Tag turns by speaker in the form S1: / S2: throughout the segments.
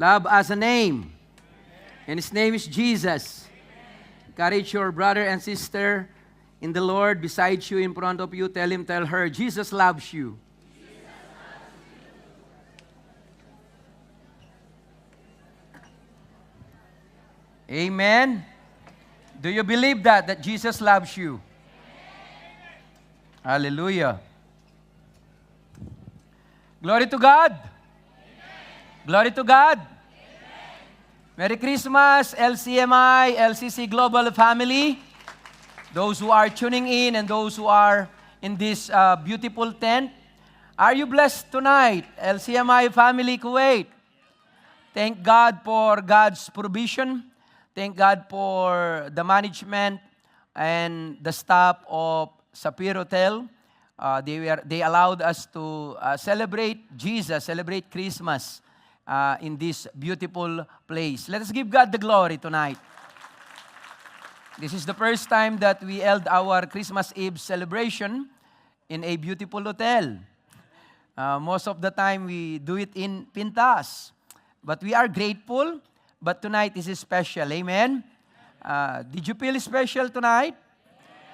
S1: Love has a name, and His name is Jesus. Encourage your brother and sister in the Lord beside you, in front of you. Tell him, tell her, Jesus loves you. Amen. Do you believe that Jesus loves you? Hallelujah. Glory to God. Glory to God. Merry Christmas, LCMI, LCC Global Family. Those who are tuning in and those who are in this beautiful tent. Are you blessed tonight, LCMI Family Kuwait? Thank God for God's provision. Thank God for the management and the staff of Sapir Hotel. They allowed us to celebrate Jesus, celebrate Christmas in this beautiful place. Let us give God the glory tonight. This is the first time that we held our Christmas Eve celebration in a beautiful hotel. Most of the time we do it in Pintas. But we are grateful. But tonight is special. Amen? Did you feel special tonight?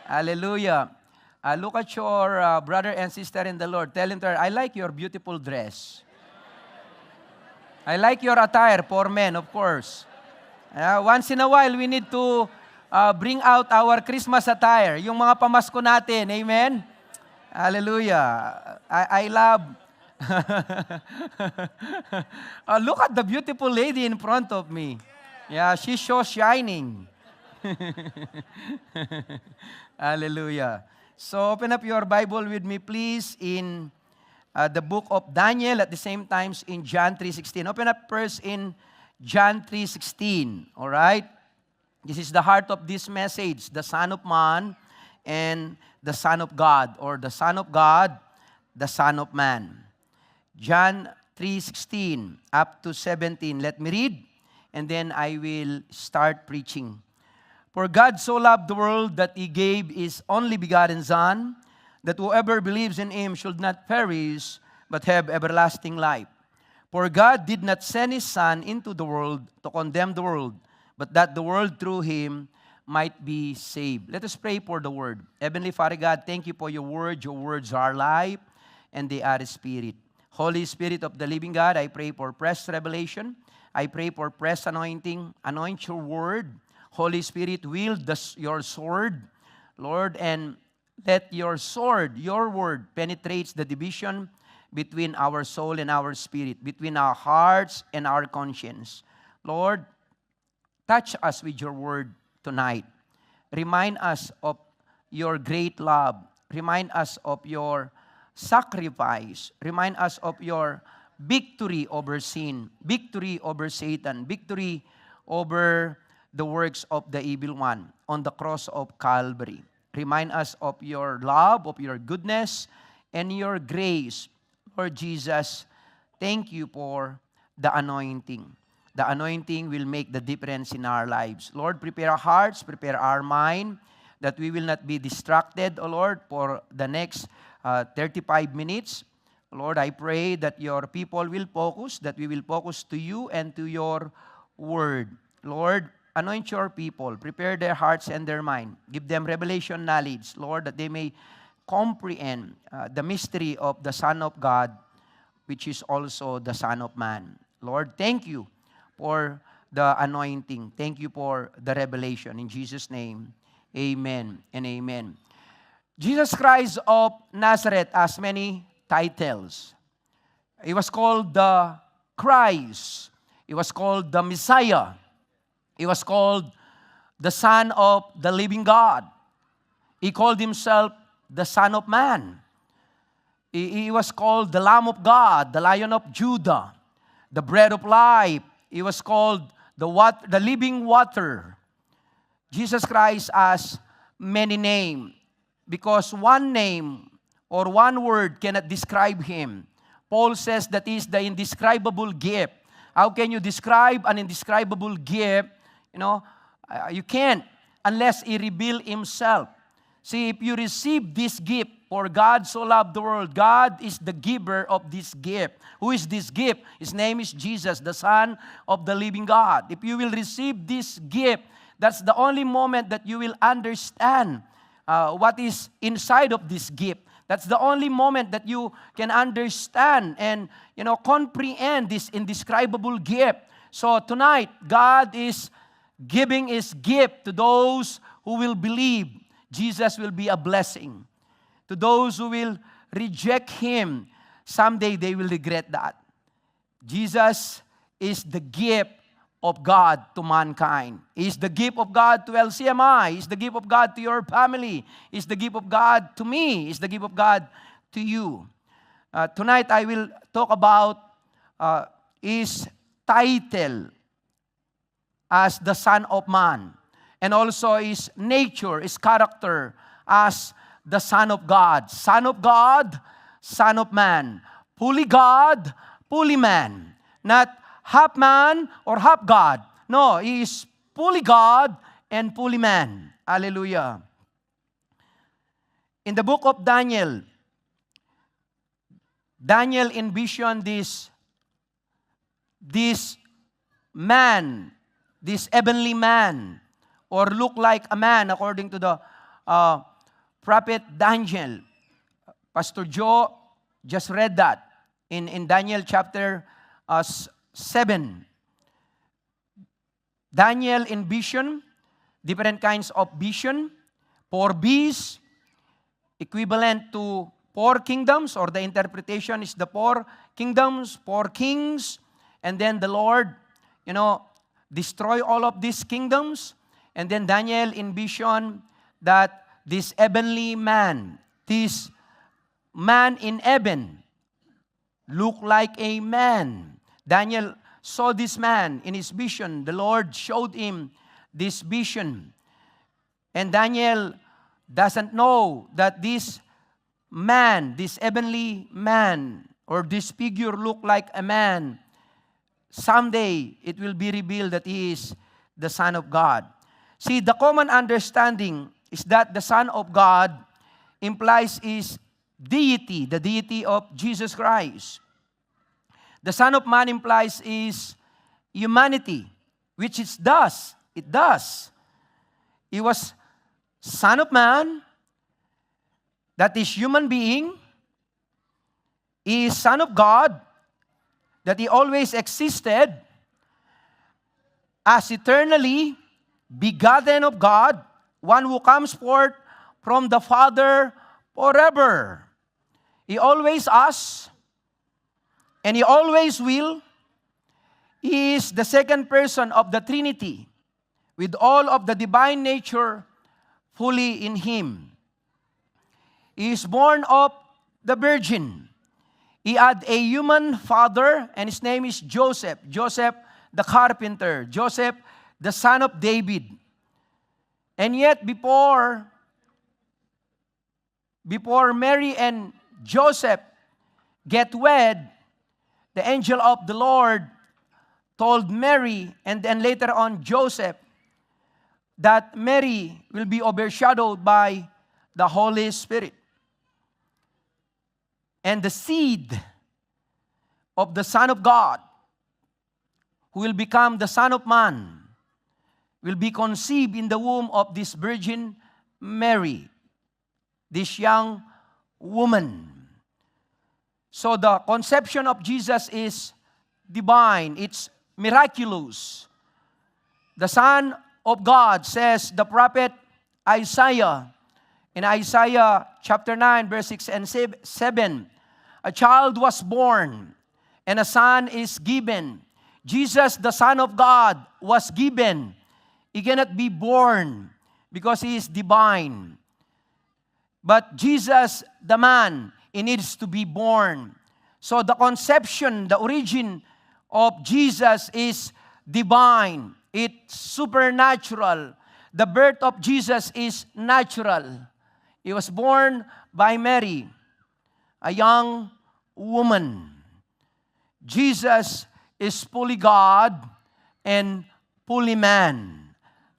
S1: Hallelujah. Look at your brother and sister in the Lord. Tell him, I like your beautiful dress. I like your attire for men, of course. Once in a while, we need to bring out our Christmas attire. Yung mga pamasko natin. Amen? Hallelujah. I love... look at the beautiful lady in front of me. Yeah, she's so shining. Hallelujah. So open up your Bible with me, please, in the book of Daniel, at the same time in John 3:16. Open up first in John 3:16. All right? This is the heart of this message, the Son of Man and the Son of God, or the Son of God, the Son of Man. John 3:16 up to 17. Let me read, and then I will start preaching. For God so loved the world that He gave His only begotten Son, that whoever believes in Him should not perish, but have everlasting life. For God did not send His Son into the world to condemn the world, but that the world through Him might be saved. Let us pray for the Word. Heavenly Father God, thank you for your Word. Your words are life, and they are spirit. Holy Spirit of the living God, I pray for fresh revelation. I pray for fresh anointing. Anoint your Word. Holy Spirit, wield your sword, Lord, and let your sword, your Word, penetrates the division between our soul and our spirit, between our hearts and our conscience. Lord, touch us with your Word tonight. Remind us of your great love. Remind us of your sacrifice. Remind us of your victory over sin, victory over Satan, victory over the works of the evil one on the cross of Calvary. Remind us of your love, of your goodness, and your grace. Lord Jesus, thank you for the anointing. The anointing will make the difference in our lives. Lord, prepare our hearts, prepare our mind, that we will not be distracted, O Lord, for the next 35 minutes. Lord, I pray that your people will focus, that we will focus to you and to your word. Lord, anoint your people, prepare their hearts and their mind. Give them revelation knowledge, Lord, that they may comprehend the mystery of the Son of God, which is also the Son of Man. Lord, thank you for the anointing. Thank you for the revelation. In Jesus' name, amen and amen. Jesus Christ of Nazareth has many titles. He was called the Christ. He was called the Messiah. He was called the Son of the living God. He called himself the Son of Man. He was called the Lamb of God, the Lion of Judah, the Bread of Life. He was called the living water. Jesus Christ has many names, because one name or one word cannot describe Him. Paul says that He is the indescribable gift. How can you describe an indescribable gift? You can't unless He reveals Himself. See, if you receive this gift For God so loved the world. God is the giver of this gift. Who is this gift? His name is Jesus, the Son of the living God. If you will receive this gift, that's the only moment that you will understand what is inside of this gift. That's the only moment that you can understand and, comprehend this indescribable gift. So tonight, God is giving His gift to those who will believe. Jesus will be a blessing. To those who will reject Him, someday they will regret that. Jesus is the gift of God to mankind. He is the gift of God to LCMI. He is the gift of God to your family. He is the gift of God to me. He is the gift of God to you. Tonight I will talk about His title as the Son of Man, and also His nature, His character as the Son of God. Son of God, Son of Man. Fully God, fully man. Not half man or half God. No, He is fully God and fully man. Hallelujah. In the book of Daniel, Daniel envisioned this man, this heavenly man, or look like a man according to the prophet Daniel. Pastor Joe just read that in Daniel chapter 7. Daniel envisioned different kinds of vision. 4 beasts, equivalent to 4 kingdoms, or the interpretation is the 4 kingdoms, 4 kings, and then the Lord, destroy all of these kingdoms. And then Daniel envisioned that this heavenly man, this man in heaven, look like a man. Daniel saw this man in his vision. The Lord showed him this vision. And Daniel doesn't know that this man, this heavenly man, or this figure look like a man, someday it will be revealed that he is the Son of God. See, the common understanding is that the Son of God implies His deity, the deity of Jesus Christ. The Son of Man implies His humanity, which it does. It does. He was Son of Man, that is human being. He is Son of God, that He always existed as eternally begotten of God, one who comes forth from the Father forever. He always has, and He always will. He is the second person of the Trinity, with all of the divine nature fully in Him. He is born of the Virgin. He had a human father, and his name is Joseph. Joseph the carpenter. Joseph the son of David. And yet before Mary and Joseph get wed, the angel of the Lord told Mary, and then later on Joseph, that Mary will be overshadowed by the Holy Spirit. And the seed of the Son of God, who will become the Son of Man, will be conceived in the womb of this Virgin Mary, this young woman. So the conception of Jesus is divine. It's miraculous. The Son of God, says the prophet Isaiah, in Isaiah chapter 9, verse 6 and 7, a child was born, and a son is given. Jesus, the Son of God, was given. He cannot be born because He is divine. But Jesus, the man, He needs to be born. So the conception, the origin of Jesus is divine. It's supernatural. The birth of Jesus is natural. He was born by Mary, a young woman. Jesus is fully God and fully man.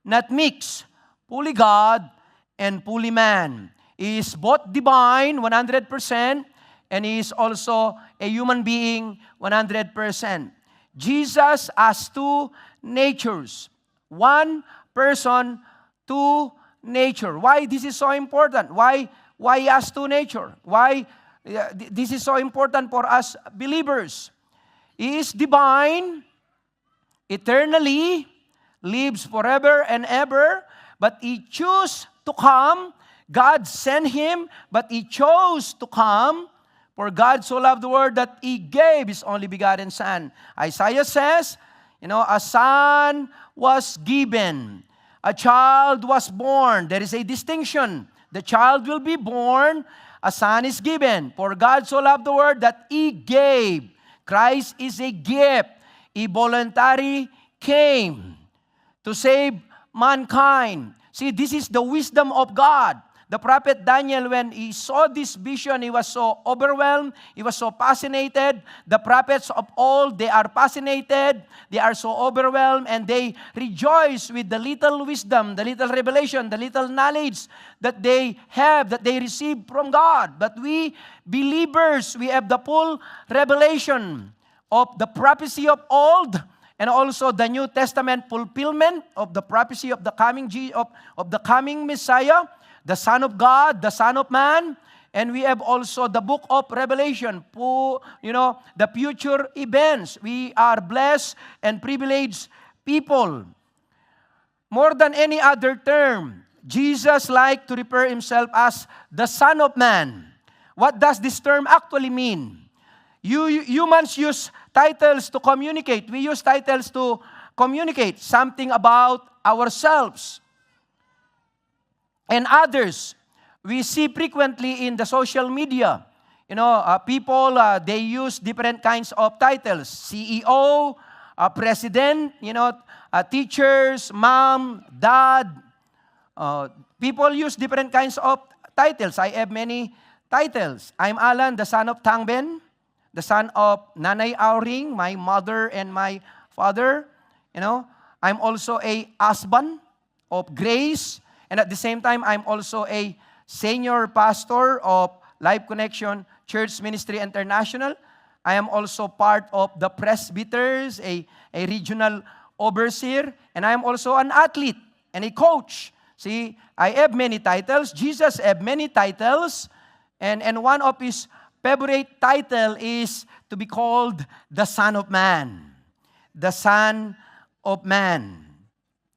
S1: Not mixed, fully God and fully man. He is both divine, 100%, and He is also a human being, 100%. Jesus has two natures. One person, two nature. Why this is so important? Why He has two nature? Why this is so important for us believers? He is divine, eternally, lives forever and ever, but He chose to come. God sent Him, but He chose to come. For God so loved the world that He gave His only begotten Son. Isaiah says, a son was given. A child was born. There is a distinction. The child will be born. A son is given. For God so loved the world that He gave. Christ is a gift. He voluntarily came to save mankind. See, this is the wisdom of God. The prophet Daniel, when he saw this vision, he was so overwhelmed. He was so fascinated. The prophets of old, they are fascinated. They are so overwhelmed, and they rejoice with the little wisdom, the little revelation, the little knowledge that they have, that they receive from God. But we believers, we have the full revelation of the prophecy of old, and also the New Testament fulfillment of the prophecy of the coming Messiah, the Son of God, the Son of Man, and we have also the book of Revelation, the future events. We are blessed and privileged people. More than any other term, Jesus liked to refer Himself as the Son of Man. What does this term actually mean? Humans use titles to communicate. We use titles to communicate something about ourselves and others. We see frequently in the social media, people, they use different kinds of titles. CEO, president, teachers, mom, dad. People use different kinds of titles. I have many titles. I'm Alan, the son of Tangben, the son of Nanay Auring, my mother and my father. I'm also a husband of Grace. And at the same time, I'm also a senior pastor of Life Connection Church Ministry International. I am also part of the presbyters, a regional overseer, and I am also an athlete and a coach. See, I have many titles. Jesus had many titles, and one of His favorite title is to be called the Son of Man. The Son of Man.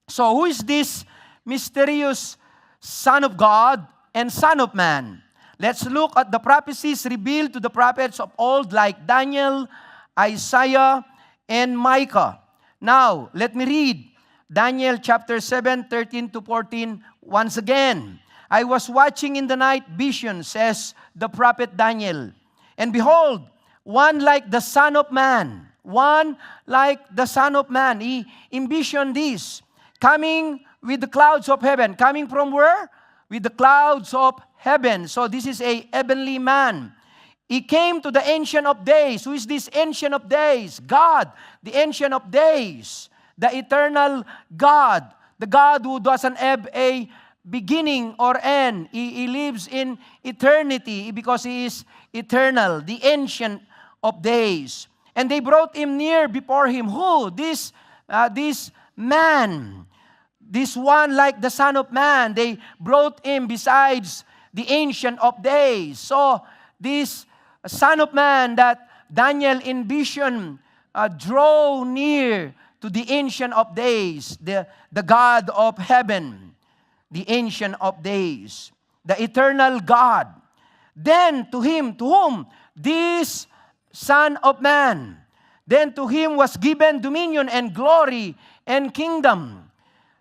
S1: So who is this mysterious Son of God and Son of Man? Let's look at the prophecies revealed to the prophets of old like Daniel, Isaiah, and Micah. Now, let me read Daniel chapter 7, 13 to 14 once again. I was watching in the night vision, says the prophet Daniel, and behold, one like the Son of Man. One like the Son of Man. He envisioned this, coming with the clouds of heaven. Coming from where? With the clouds of heaven. So this is a heavenly man. He came to the Ancient of Days. Who is this Ancient of Days? God, the Ancient of Days. The eternal God. The God who doesn't have a beginning or end. He lives in eternity because He is eternal. The Ancient of Days. And they brought Him near before Him. Who? This man. This one like the Son of Man, they brought Him besides the Ancient of Days. So, this Son of Man that Daniel envisioned draw near to the Ancient of Days, the God of heaven, the Ancient of Days, the eternal God. Then to Him, to whom? This Son of Man. Then to Him was given dominion and glory and kingdom,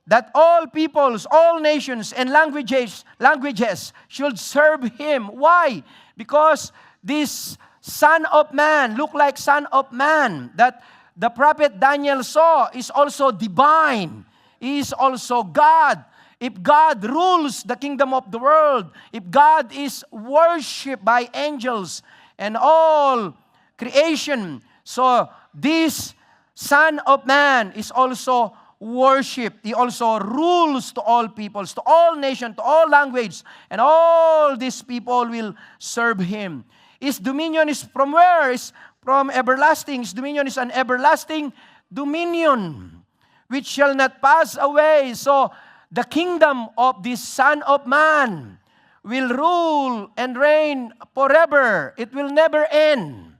S1: that all peoples, all nations, and languages should serve Him. Why? Because this Son of Man, look like Son of Man, that the prophet Daniel saw is also divine. He is also God. If God rules the kingdom of the world, if God is worshipped by angels and all creation, so this Son of Man is also worship. He also rules to all peoples, to all nations, to all languages, and all these people will serve Him. His dominion is from where? Is from everlasting. His dominion is an everlasting dominion, which shall not pass away. So, the kingdom of this Son of Man will rule and reign forever. It will never end.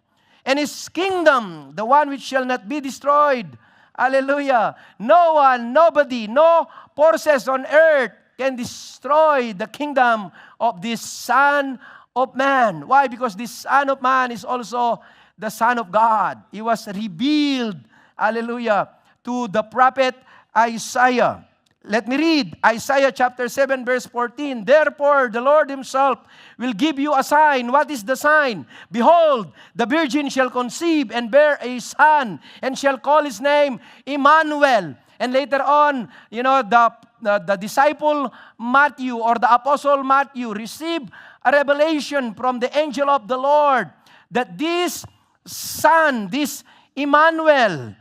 S1: And His kingdom, the one which shall not be destroyed. Hallelujah. No one, nobody, no forces on earth can destroy the kingdom of this Son of Man. Why? Because this Son of Man is also the Son of God. He was revealed, hallelujah, to the prophet Isaiah. Let me read Isaiah chapter 7 verse 14. Therefore, the Lord Himself will give you a sign. What is the sign? Behold, the virgin shall conceive and bear a son, and shall call his name Emmanuel. And later on, the disciple Matthew or the apostle Matthew received a revelation from the angel of the Lord that this son, this Emmanuel,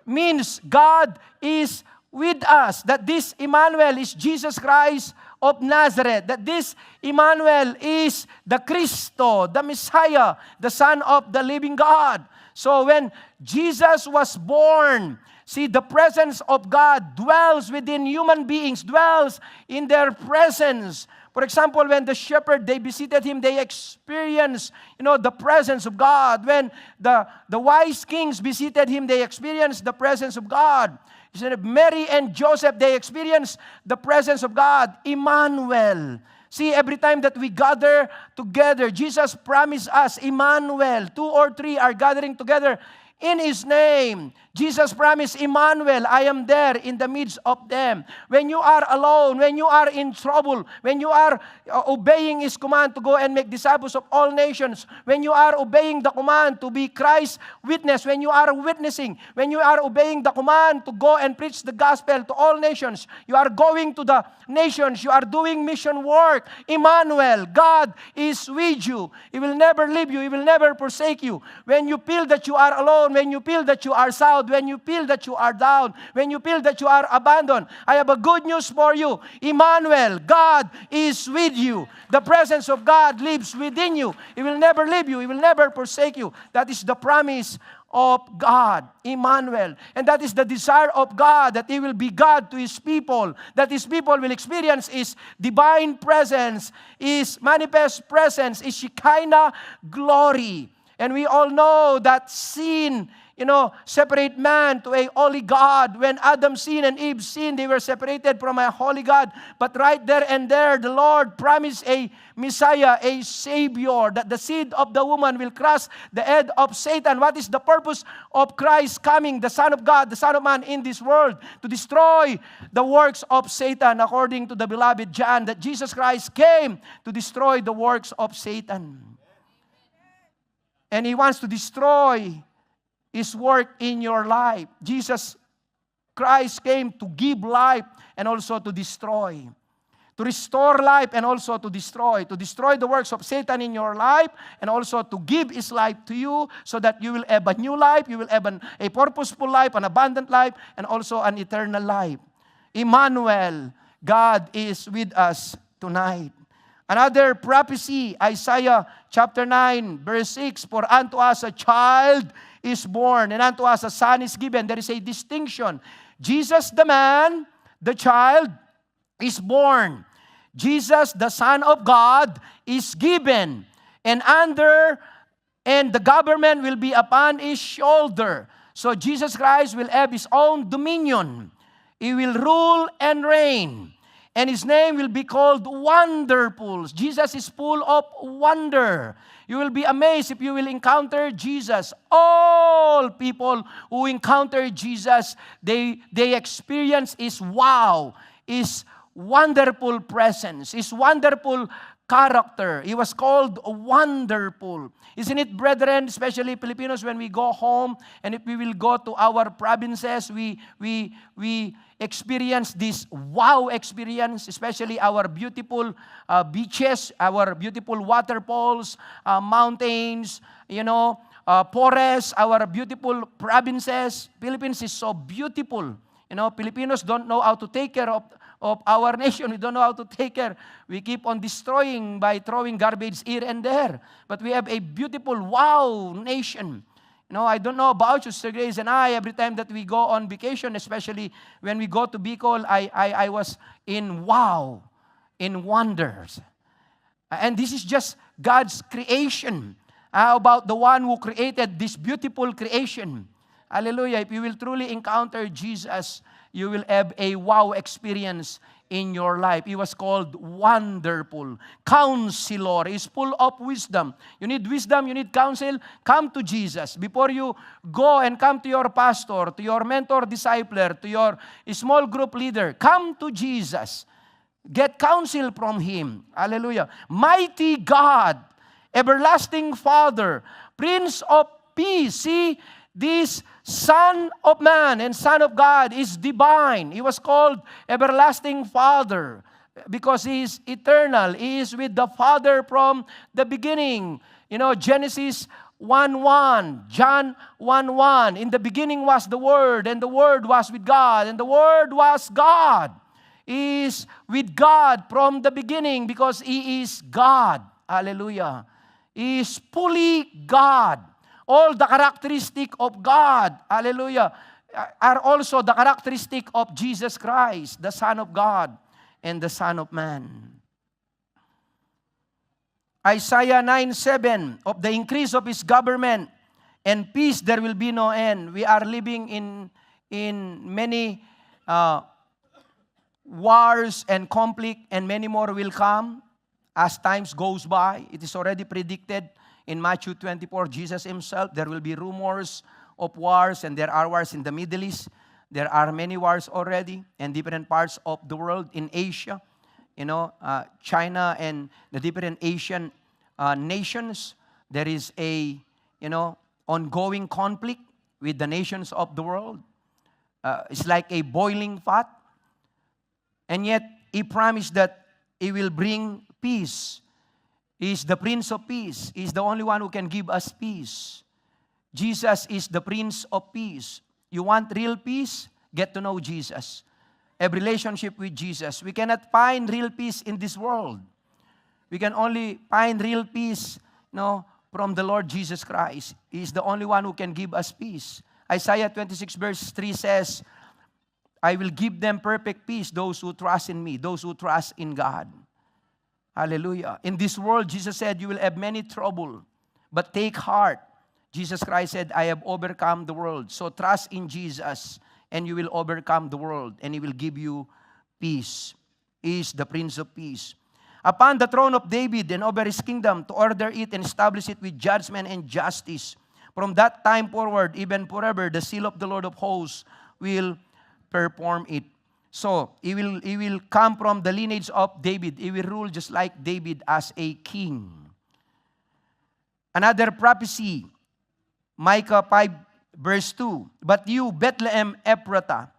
S1: means God is with us, that this Emmanuel is Jesus Christ of Nazareth, that this Emmanuel is the Cristo, the Messiah, the Son of the living God. So when Jesus was born, see, the presence of God dwells within human beings, dwells in their presence. For example, when the shepherd, they visited Him, they experienced, the presence of God. When the wise kings visited Him, they experienced the presence of God. Mary and Joseph, they experienced the presence of God. Emmanuel. See, every time that we gather together, Jesus promised us, Emmanuel, 2 or 3 are gathering together in His name. Jesus promised, Emmanuel, I am there in the midst of them. When you are alone, when you are in trouble, when you are obeying His command to go and make disciples of all nations, when you are obeying the command to be Christ's witness, when you are witnessing, when you are obeying the command to go and preach the gospel to all nations, you are going to the nations, you are doing mission work. Emmanuel, God is with you. He will never leave you. He will never forsake you. When you feel that you are alone, when you feel that you are sad, when you feel that you are down, when you feel that you are abandoned, I have a good news for you. Emmanuel, God is with you. The presence of God lives within you. He will never leave you. He will never forsake you. That is the promise of God, Emmanuel. And that is the desire of God, that He will be God to His people, that His people will experience His divine presence, His manifest presence, His Shekinah glory. And we all know that sin, separate man to a holy God. When Adam sinned and Eve sinned, they were separated from a holy God. But right there and there, the Lord promised a Messiah, a Savior, that the seed of the woman will crush the head of Satan. What is the purpose of Christ coming, the Son of God, the Son of Man in this world? To destroy the works of Satan, according to the beloved John, that Jesus Christ came to destroy the works of Satan. And He wants to destroy His work in your life. Jesus Christ came to give life and also to destroy. To restore life and also to destroy. To destroy the works of Satan in your life and also to give His life to you so that you will have a new life, you will have a purposeful life, an abundant life, and also an eternal life. Emmanuel, God is with us tonight. Another prophecy, Isaiah chapter 9, verse 6, For unto us a child is born, and unto us a son is given. There is a distinction. Jesus the man, the child, is born. Jesus, the Son of God, is given. And the government will be upon His shoulder. So Jesus Christ will have His own dominion. He will rule and reign. And His name will be called Wonderful. Jesus is full of wonder. You will be amazed if you will encounter Jesus. All people who encounter Jesus, they experience His wow, His wonderful presence, His wonderful character. He was called wonderful. Isn't it, brethren, especially Filipinos, when we go home and if we will go to our provinces, we experience this wow experience, especially our beautiful beaches, our beautiful waterfalls, mountains, forests, our beautiful provinces. Philippines is so beautiful. Filipinos don't know how to take care of our nation. We don't know how to take care. We keep on destroying by throwing garbage here and there. But we have a beautiful, wow nation. I don't know about you, Sister Grace and I, every time that we go on vacation, especially when we go to Bicol, I was in wow, in wonders. And this is just God's creation. About the one who created this beautiful creation. Hallelujah. If you will truly encounter Jesus, you will have a wow experience in your life. He was called Wonderful Counselor. He's full of wisdom. You need wisdom, you need counsel, come to Jesus. Before you go and come to your pastor, to your mentor, discipler, to your small group leader, come to Jesus. Get counsel from Him. Hallelujah. Mighty God, everlasting Father, Prince of Peace. See, this Son of Man and Son of God is divine. He was called Everlasting Father because He is eternal. He is with the Father from the beginning. Genesis 1:1, John 1:1. In the beginning was the Word, and the Word was with God, and the Word was God. He is with God from the beginning because He is God. Hallelujah. He is fully God. All the characteristic of God, hallelujah, are also the characteristic of Jesus Christ, the Son of God and the Son of Man. Isaiah 9:7, of the increase of His government and peace there will be no end. We are living in many wars and conflict, and many more will come as times goes by. It is already predicted in Matthew 24, Jesus Himself, there will be rumors of wars, and there are wars in the Middle East. There are many wars already in different parts of the world. In Asia, China and the different Asian nations, there is a, ongoing conflict with the nations of the world. It's like a boiling pot. And yet, He promised that He will bring peace. He is the Prince of Peace. He is the only one who can give us peace. Jesus is the Prince of Peace. You want real peace? Get to know Jesus. Have relationship with Jesus. We cannot find real peace in this world. We can only find real peace, from the Lord Jesus Christ. He is the only one who can give us peace. Isaiah 26 verse 3 says, I will give them perfect peace, those who trust in me, those who trust in God. Hallelujah. In this world, Jesus said, you will have many trouble, but take heart. Jesus Christ said, I have overcome the world. So trust in Jesus, and you will overcome the world, and He will give you peace. He is the Prince of Peace. Upon the throne of David and over His kingdom, to order it and establish it with judgment and justice. From that time forward, even forever, the seal of the Lord of hosts will perform it. So, he will come from the lineage of David. He will rule just like David as a king. Another prophecy, Micah 5 verse 2. But you, Bethlehem Ephratah,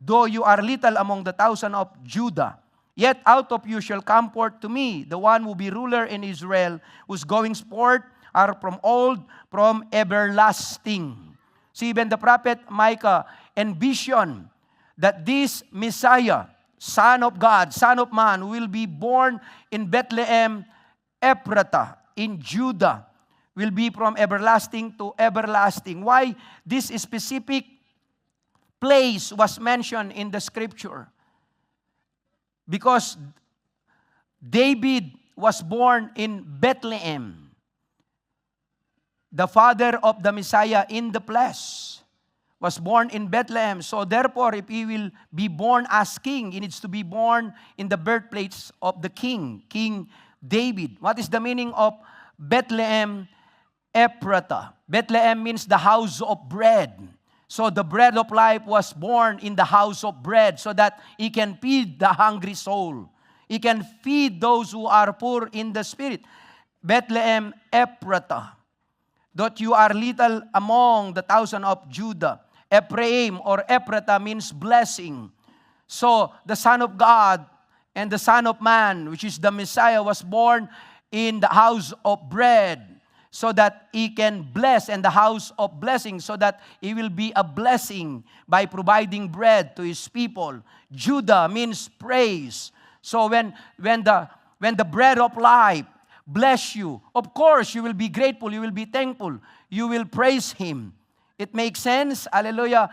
S1: though you are little among the 1,000 of Judah, yet out of you shall come forth to me the one who will be ruler in Israel, whose goings forth are from old, from everlasting. See, even the prophet Micah envisioned that this Messiah, Son of God, Son of Man, will be born in Bethlehem Ephratah, in Judah, will be from everlasting to everlasting. Why this specific place was mentioned in the Scripture? Because David was born in Bethlehem, the father of the Messiah in the flesh. Was born in Bethlehem. So therefore, if He will be born as king, He needs to be born in the birthplace of the king, King David. What is the meaning of Bethlehem Ephratah? Bethlehem means the house of bread. So the bread of life was born in the house of bread so that He can feed the hungry soul. He can feed those who are poor in the spirit. Bethlehem Ephratah. That you are little among the 1,000 of Judah. Ephraim or Ephratah means blessing. So, the Son of God and the Son of Man, which is the Messiah, was born in the house of bread. so that he can bless, and the house of blessing, so that he will be a blessing by providing bread to his people. Judah means praise. So when the bread of life bless you, of course you will be grateful, you will be thankful, you will praise him. It makes sense? Hallelujah.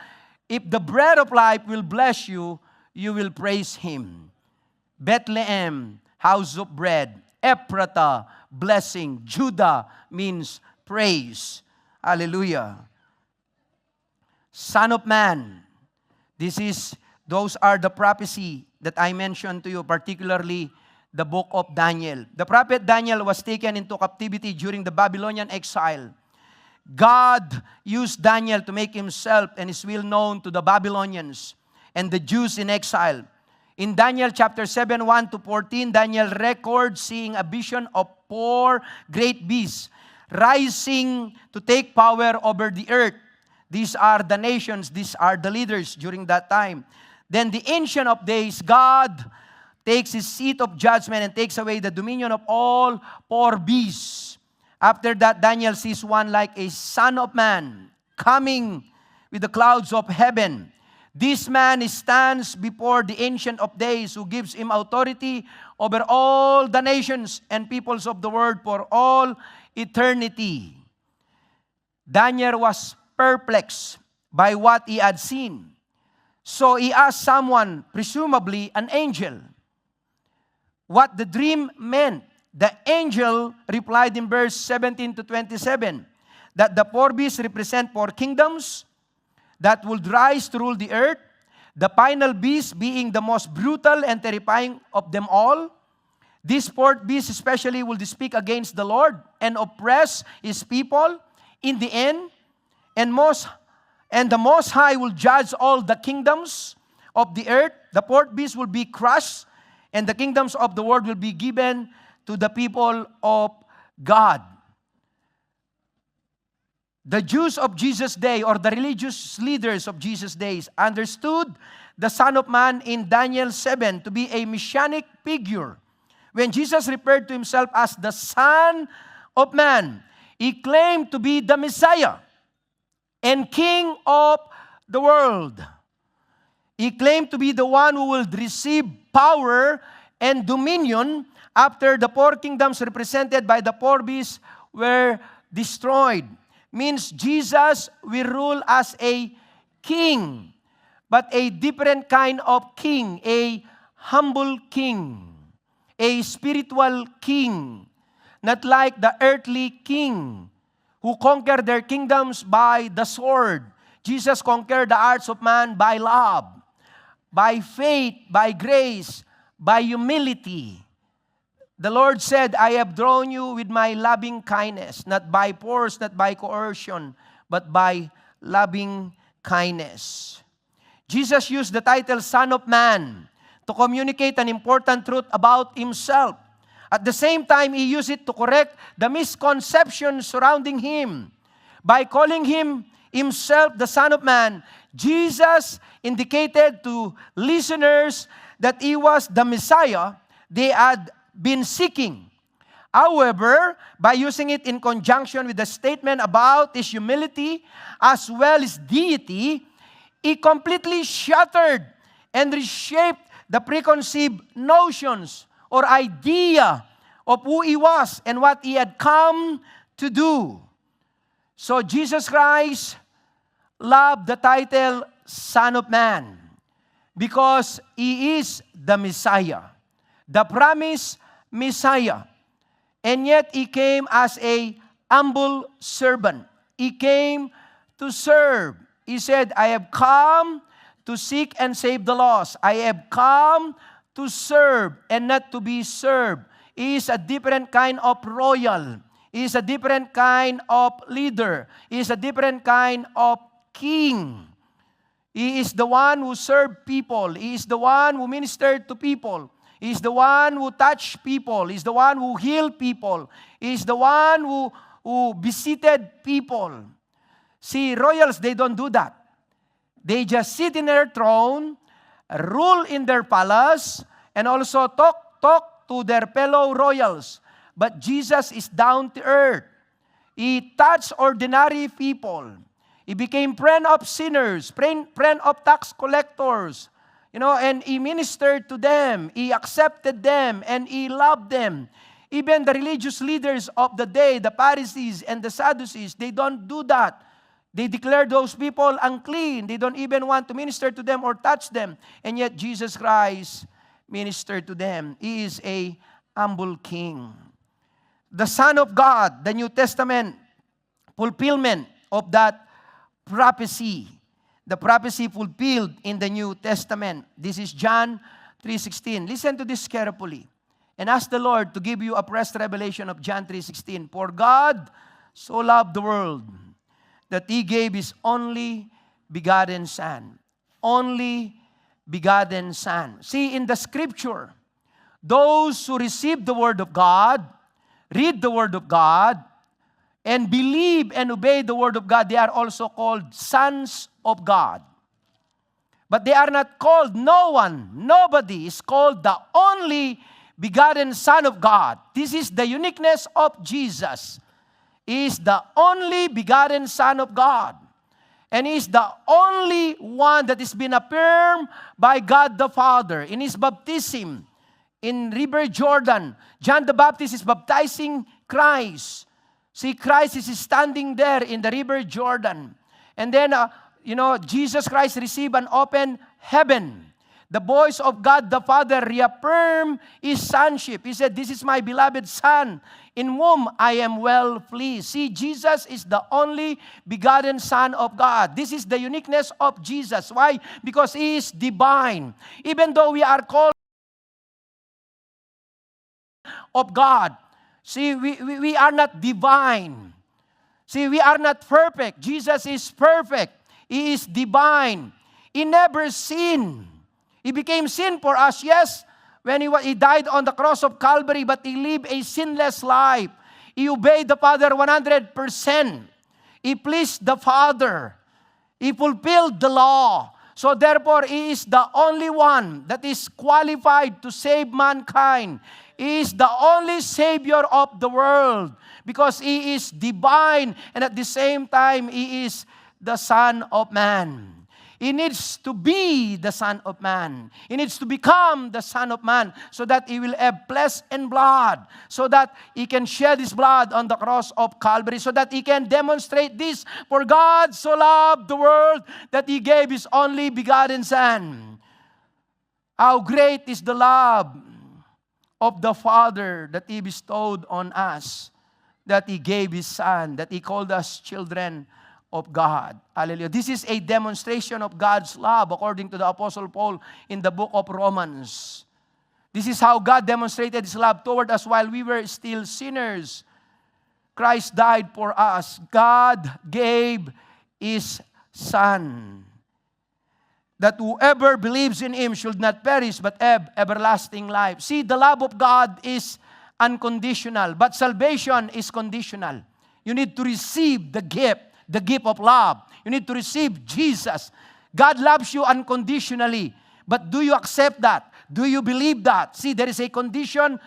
S1: If the bread of life will bless you, you will praise him. Bethlehem, house of bread. Ephrata, blessing. Judah means praise. Hallelujah. Son of man. Those are the prophecy that I mentioned to you, particularly the book of Daniel. The prophet Daniel was taken into captivity during the Babylonian exile. God used Daniel to make himself and his will known to the Babylonians and the Jews in exile. In Daniel chapter 7, 1-14, Daniel records seeing a vision of 4 great beasts rising to take power over the earth. These are the nations, these are the leaders during that time. Then the Ancient of Days, God takes his seat of judgment and takes away the dominion of all 4 beasts. After that, Daniel sees one like a son of man coming with the clouds of heaven. This man stands before the Ancient of Days, who gives him authority over all the nations and peoples of the world for all eternity. Daniel was perplexed by what he had seen. So he asked someone, presumably an angel, what the dream meant. The angel replied in verse 17-27 that the 4 beasts represent 4 kingdoms that would rise to rule the earth, the final beast being the most brutal and terrifying of them all. This 4th beast especially will speak against the Lord and oppress his people in the end, and the Most High will judge all the kingdoms of the earth. The 4th beast will be crushed, and the kingdoms of the world will be given to the people of God. The Jews of Jesus' day, or the religious leaders of Jesus' days, understood the Son of Man in Daniel 7 to be a messianic figure. When Jesus referred to himself as the Son of Man, he claimed to be the Messiah and King of the world. He claimed to be the one who will receive power and dominion after the 4 kingdoms represented by the 4 beasts were destroyed. Means Jesus will rule as a king, but a different kind of king, a humble king, a spiritual king, not like the earthly king who conquered their kingdoms by the sword. Jesus conquered the hearts of man by love, by faith, by grace, by humility. The Lord said, I have drawn you with my loving kindness, not by force, not by coercion, but by loving kindness. Jesus used the title Son of Man to communicate an important truth about himself. At the same time, he used it to correct the misconceptions surrounding him. By calling him himself the Son of Man, Jesus indicated to listeners that he was the Messiah they had been seeking. However, by using it in conjunction with the statement about his humility as well as deity, he completely shattered and reshaped the preconceived notions or idea of who he was and what he had come to do. So Jesus Christ loved the title Son of Man because he is the Messiah, the promised Messiah. And yet he came as a humble servant. He came to serve. He said, I have come to seek and save the lost. I have come to serve and not to be served. He is a different kind of royal. He is a different kind of leader. He is a different kind of king. He is the one who served people. He is the one who ministered to people. He is the one who touched people. He is the one who healed people. He is the one who visited people. See, royals, they don't do that. They just sit in their throne, rule in their palace, and also talk to their fellow royals. But Jesus is down to earth. He touched ordinary people. He became friend of sinners, friend of tax collectors, and He ministered to them. He accepted them, and He loved them. Even the religious leaders of the day, the Pharisees and the Sadducees, they don't do that. They declare those people unclean. They don't even want to minister to them or touch them. And yet Jesus Christ ministered to them. He is a humble king. The Son of God, the New Testament fulfillment of that prophecy. The prophecy fulfilled in the New Testament. This is John 3:16. Listen to this carefully. And ask the Lord to give you a fresh revelation of John 3:16. For God so loved the world that He gave His only begotten Son. Only begotten Son. See, in the Scripture, those who receive the Word of God, read the Word of God, and believe and obey the Word of God, they are also called sons of God. But they are not called, nobody is called the only begotten Son of God. This is the uniqueness of Jesus. He is the only begotten Son of God. And He is the only one that has been affirmed by God the Father. In His baptism, in River Jordan, John the Baptist is baptizing Christ. See, Christ is standing there in the River Jordan. And then, Jesus Christ received an open heaven. The voice of God the Father reaffirmed His sonship. He said, "This is my beloved Son, in whom I am well pleased." See, Jesus is the only begotten Son of God. This is the uniqueness of Jesus. Why? Because He is divine. Even though we are called of God, see, we are not divine. See, we are not perfect. Jesus is perfect. He is divine. He never sinned. He became sin for us, yes, when He died on the cross of Calvary, but He lived a sinless life. He obeyed the Father 100%. He pleased the Father. He fulfilled the law. So therefore, He is the only one that is qualified to save mankind. He is the only Savior of the world because He is divine and at the same time, He is the Son of Man. He needs to be the Son of Man. He needs to become the Son of Man so that He will have flesh and blood, so that He can shed His blood on the cross of Calvary, so that He can demonstrate this. For God so loved the world that He gave His only begotten Son. How great is the love of the Father that He bestowed on us, that He gave His Son, that He called us children of God. Hallelujah. This is a demonstration of God's love according to the Apostle Paul in the book of Romans. This is how God demonstrated His love toward us while we were still sinners. Christ died for us. God gave His Son, that whoever believes in Him should not perish but have everlasting life. See, the love of God is unconditional, but salvation is conditional. You need to receive the gift of love. You need to receive Jesus. God loves you unconditionally. But do you accept that? Do you believe that? See, there is a condition,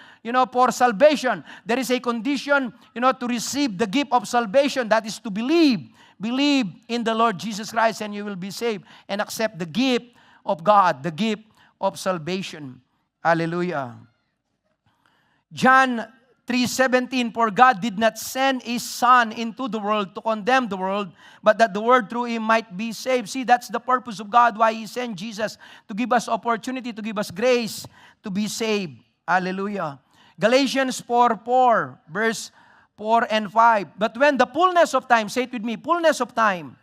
S1: for salvation. There is a condition, to receive the gift of salvation. That is to believe. Believe in the Lord Jesus Christ and you will be saved. And accept the gift of God, the gift of salvation. Hallelujah. John 3:17, for God did not send His Son into the world to condemn the world, but that the world through Him might be saved. See, that's the purpose of God, why He sent Jesus, to give us opportunity, to give us grace, to be saved. Hallelujah. Galatians 4:4, verse 4 and 5. But when the fullness of time, say it with me, fullness of time,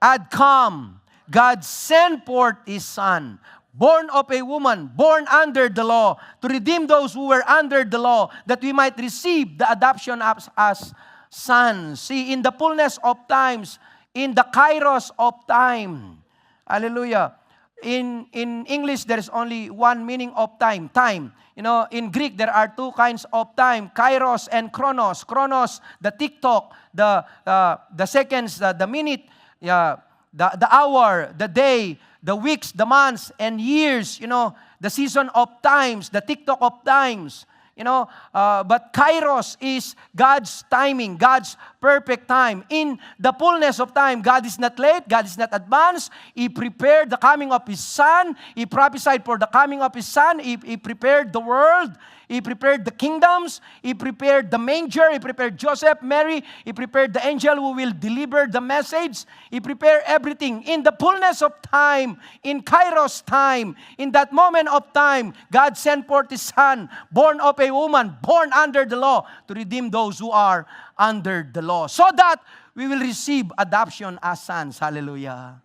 S1: had come, God sent forth His Son, born of a woman, born under the law, to redeem those who were under the law, that we might receive the adoption as sons. See, in the fullness of times, in the kairos of time. Hallelujah. In English, there is only one meaning of time, time. In Greek, there are two kinds of time, kairos and chronos. Chronos, the tick-tock, the seconds, the minute, the hour, the day, the weeks, the months, and years, the season of times, the tick-tock of times. But Kairos is God's timing, God's perfect time. In the fullness of time, God is not late, God is not advanced. He prepared the coming of His Son. He prophesied for the coming of His Son. He prepared the world. He prepared the kingdoms. He prepared the manger. He prepared Joseph, Mary. He prepared the angel who will deliver the message. He prepared everything. In the fullness of time, in Kairos time, in that moment of time, God sent forth His Son, born of a woman, born under the law, to redeem those who are under the law, so that we will receive adoption as sons. Hallelujah.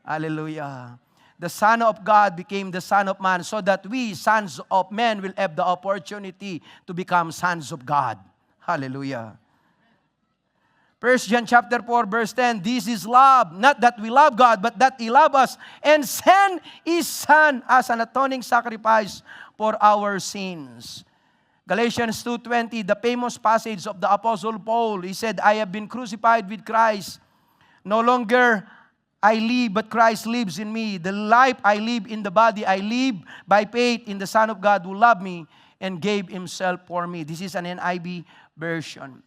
S1: Hallelujah. The Son of God became the Son of Man so that we, sons of men, will have the opportunity to become sons of God. Hallelujah. 1 John chapter 4, verse 10, this is love, not that we love God, but that He loved us and sent His Son as an atoning sacrifice for our sins. Galatians 2:20, the famous passage of the Apostle Paul, he said, I have been crucified with Christ. No longer I live, but Christ lives in me. The life I live in the body, I live by faith in the Son of God who loved me and gave Himself for me. This is an NIV version.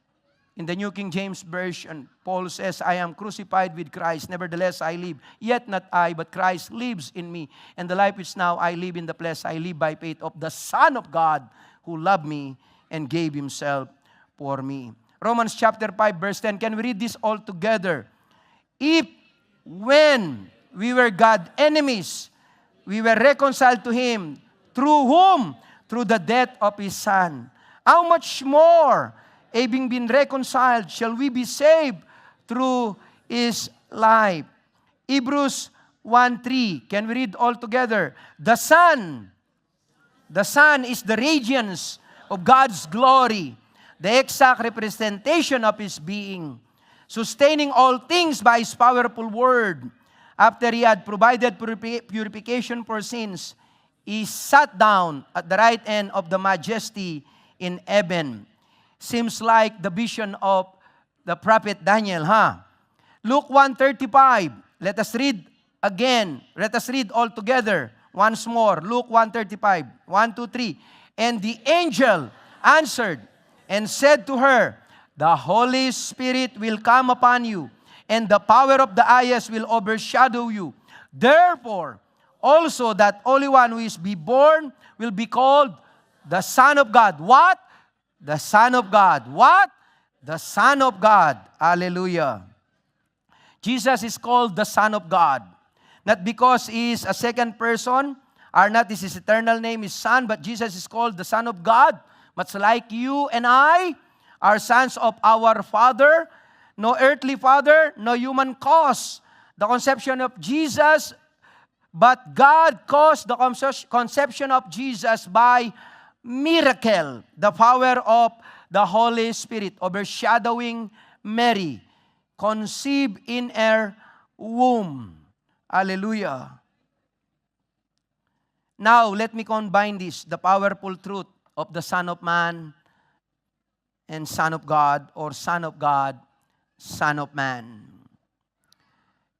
S1: In the New King James Version, Paul says, I am crucified with Christ. Nevertheless, I live. Yet not I, but Christ lives in me. And the life which now I live in the flesh, I live by faith of the Son of God who loved me and gave Himself for me. Romans chapter 5, verse 10. Can we read this all together? If when we were God's enemies, we were reconciled to Him. Through whom? Through the death of His Son. How much more, having been reconciled, shall we be saved through His life? Hebrews 1:3. Can we read all together? The Son is the radiance of God's glory, the exact representation of His being, sustaining all things by His powerful word. After He had provided purification for sins, He sat down at the right hand of the majesty in heaven. Seems like the vision of the prophet Daniel, huh? Luke 1:35. Let us read again. Let us read all together once more. Luke 1:35. 1, 2, 3. And the angel answered and said to her, the Holy Spirit will come upon you, and the power of the highest will overshadow you. Therefore, also that Holy One who is be born will be called the Son of God. What? The Son of God. What? The Son of God. Hallelujah. Jesus is called the Son of God. Not because He is a second person, or not is His eternal name is Son, but Jesus is called the Son of God. Much like you and I are sons of our Father, no earthly father, no human cause the conception of Jesus, but God caused the conception of Jesus by miracle, the power of the Holy Spirit overshadowing Mary, conceived in her womb. Hallelujah. Now, let me combine this, the powerful truth of the Son of Man and Son of God, or Son of God, Son of Man.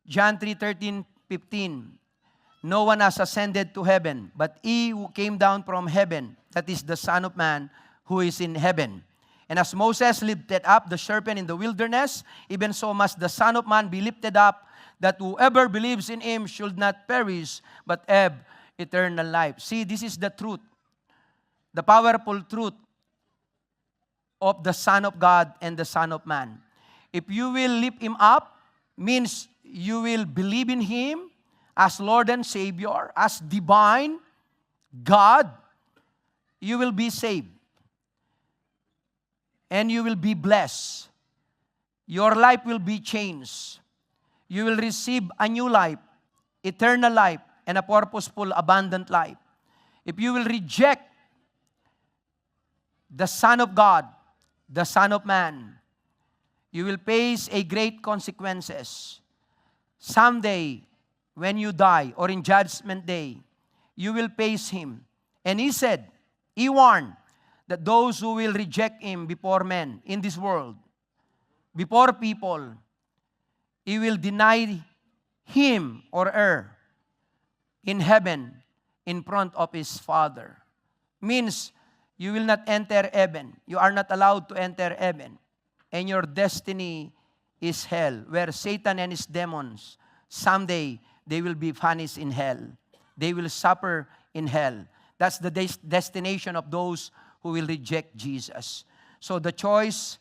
S1: John 3:13-15. No one has ascended to heaven, but He who came down from heaven, that is the Son of Man, who is in heaven. And as Moses lifted up the serpent in the wilderness, even so must the Son of Man be lifted up, that whoever believes in Him should not perish, but have eternal life. See, this is the truth, the powerful truth of the Son of God and the Son of Man. If you will lift Him up, means you will believe in Him as Lord and Savior, as divine God, you will be saved. And you will be blessed. Your life will be changed. You will receive a new life, eternal life, and a purposeful, abundant life. If you will reject the Son of God, the Son of Man, you will face a great consequences. Someday, when you die, or in Judgment Day, you will face Him. And He said, He warned, that those who will reject Him before men in this world, before people, He will deny him or her in heaven in front of His Father. Means You will not enter heaven. You are not allowed to enter heaven. And your destiny is hell, where Satan and his demons, someday, they will be punished in hell. They will suffer in hell. That's the destination of those who will reject Jesus. So the choice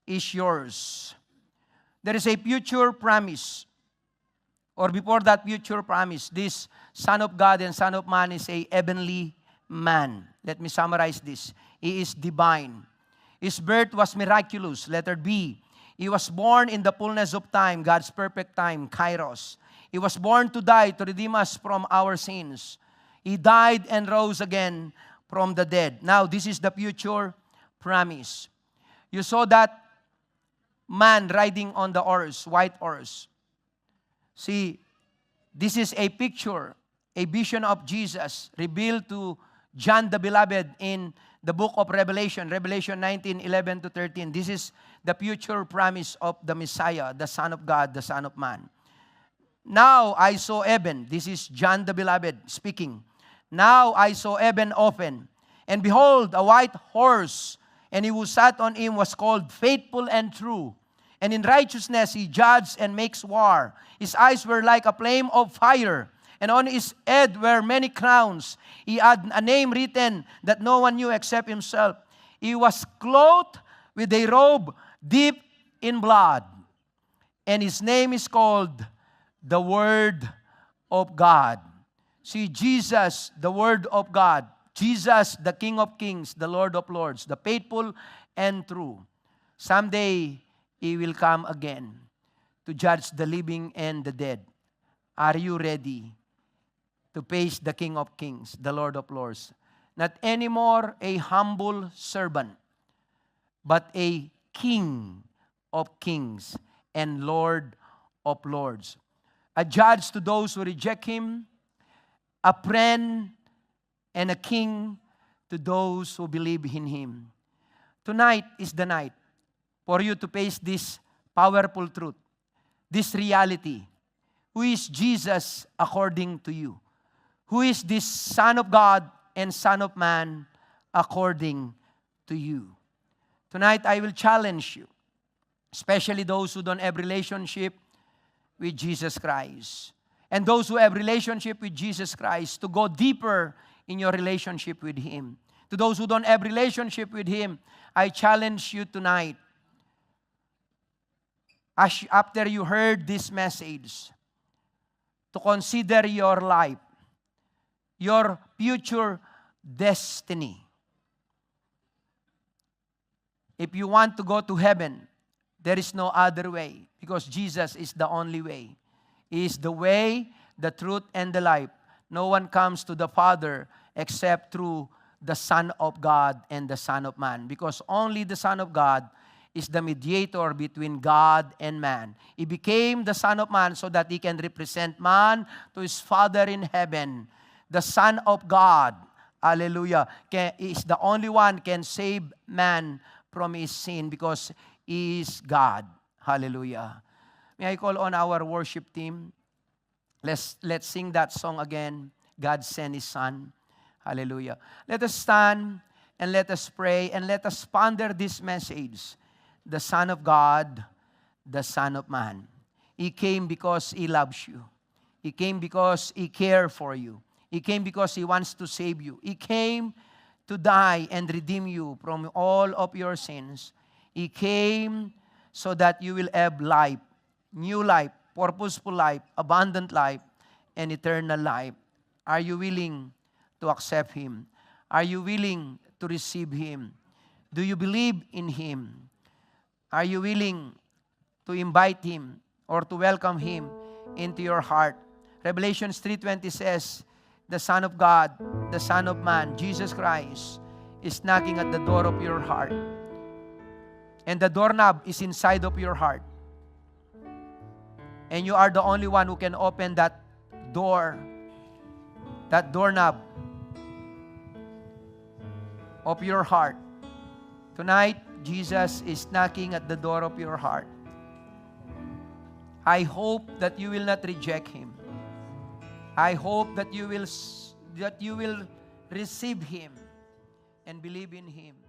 S1: is yours. There is a future promise. Or before that future promise, this Son of God and Son of Man is a heavenly man. Let me summarize this. He is divine. His birth was miraculous. Letter B. He was born in the fullness of time, God's perfect time, Kairos. He was born to die to redeem us from our sins. He died and rose again from the dead. Now, this is the future promise. You saw that man riding on the horse, white horse. See, this is a picture, a vision of Jesus revealed to John the Beloved in the book of Revelation, Revelation 19:11-13. This is the future promise of the Messiah, the Son of God, the Son of Man. Now I saw heaven. This is John the Beloved speaking. Now I saw heaven open, and behold, a white horse, and he who sat on him was called Faithful and True. And in righteousness he judges and makes war. His eyes were like a flame of fire, and on his head were many crowns. He had a name written that no one knew except himself. He was clothed with a robe dipped in blood, and his name is called the Word of God. See, Jesus, the Word of God. Jesus, the King of Kings, the Lord of Lords, the faithful and true. Someday, He will come again to judge the living and the dead. Are you ready to face the King of Kings, the Lord of Lords? Not anymore a humble servant, but a King of Kings and Lord of Lords. A judge to those who reject Him, a friend and a king to those who believe in Him. Tonight is the night for you to face this powerful truth, this reality. Who is Jesus according to you? Who is this Son of God and Son of Man according to you? Tonight I will challenge you, especially those who don't have relationship with Jesus Christ, and those who have relationship with Jesus Christ, to go deeper in your relationship with Him. To those who don't have relationship with Him, I challenge you tonight, after you heard this message, to consider your life, your future destiny. If you want to go to heaven, there is no other way, because Jesus is the only way. He is the way, the truth, and the life. No one comes to the Father except through the Son of God and the Son of Man, because only the Son of God is the mediator between God and man. He became the Son of Man so that He can represent man to His Father in heaven. The Son of God, hallelujah, is the only one can save man from his sin, because He is God. Hallelujah. May I call on our worship team? Let's sing that song again. God sent His Son. Hallelujah. Let us stand and let us pray and let us ponder this message. The Son of God, the Son of Man. He came because He loves you. He came because He cares for you. He came because He wants to save you. He came to die and redeem you from all of your sins. He came so that you will have life, new life, purposeful life, abundant life, and eternal life. Are you willing to accept Him? Are you willing to receive Him? Do you believe in Him? Are you willing to invite Him or to welcome Him into your heart? Revelation 3:20 says, the Son of God, the Son of Man, Jesus Christ, is knocking at the door of your heart. And the doorknob is inside of your heart. And you are the only one who can open that door, that doorknob of your heart. Tonight, Jesus is knocking at the door of your heart. I hope that you will not reject Him. I hope that you will receive Him and believe in Him.